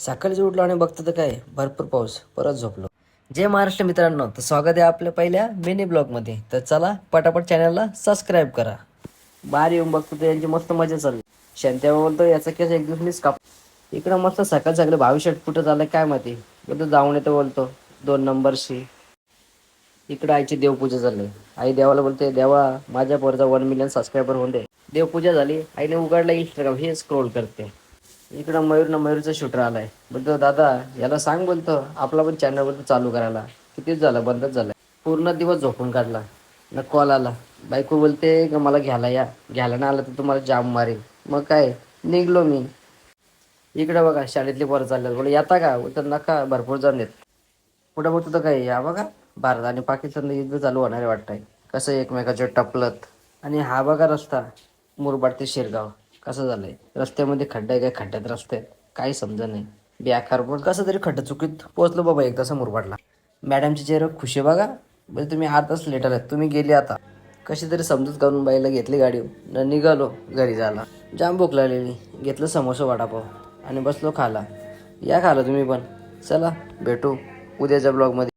सकाळीच उठलो आणि बघतो तर काय भरपूर पाऊस, परत झोपलो. जय महाराष्ट्र मित्रांनो, तर स्वागत आहे आपल्या पहिल्या मिनी ब्लॉगमध्ये. तर चला पटापट चॅनलला सबस्क्राईब करा. बाहेर येऊन बघतो तर यांची मस्त मजा चालली. शांत्या बोलतो याचा केस एक दिवस मीच काप. इकडं मस्त सकाळ सकाळी भावी शर्ट कुठं झालं काय माहिती, बोलतो जाऊन येतो बोलतो 2 नंबरशी. इकडं आईची देवपूजा झाली. आई देवाला बोलते, देवा माझ्या पोरचा 1 मिलियन सबस्क्रायबर होऊन दे. देवपूजा झाली, आईने उघडला इंस्टाग्राम, हे स्क्रोल करते. इकडं मयूरचा शूटर आलाय. बोलतो दादा याला सांग बोलतो आपला पण चॅनल बोलतो चालू करायला. कितीच झालं, बंदच झालं. पूर्ण दिवस झोपून काढला ना. कॉल आला, बायको बोलते का मला घ्यायला या, घ्यायला नाही आलं तर तुम्हाला जाम मारेल. मग काय निघलो मी. इकडे बघा शाळेतली पोरं चालल्यात, बोले येता का, बोलतो नका भरपूर जण येत. पुढे बघतो तर काय या बघा, भारत आणि पाकिस्तान युद्ध चालू होणार आहे वाटतंय. कसं एकमेकाचे टपलत. आणि हा बघा रस्ता, मुरबाड ते शिरगाव कसं झालंय. रस्त्यामध्ये खड्डा आहे, काय खड्ड्यात रस्ते काही समजा नाही. बेकार पण कसं तरी खड्डा चुकीत पोहोचलो बाबा एक तसं मुरबाडला. मॅडमची चेहरा खुशी बघा, म्हणजे तुम्ही 8 तास लेट आलात, तुम्ही गेले आता. कशी तरी समजूत करून बाईला घेतली गाडी न निघालो घरी जायला. जाम भूक लागलेली, घेतलं समोसा वडापाव आणि बसलो खाला. या खाला तुम्ही पण. चला भेटू उद्याच्या ब्लॉगमध्ये.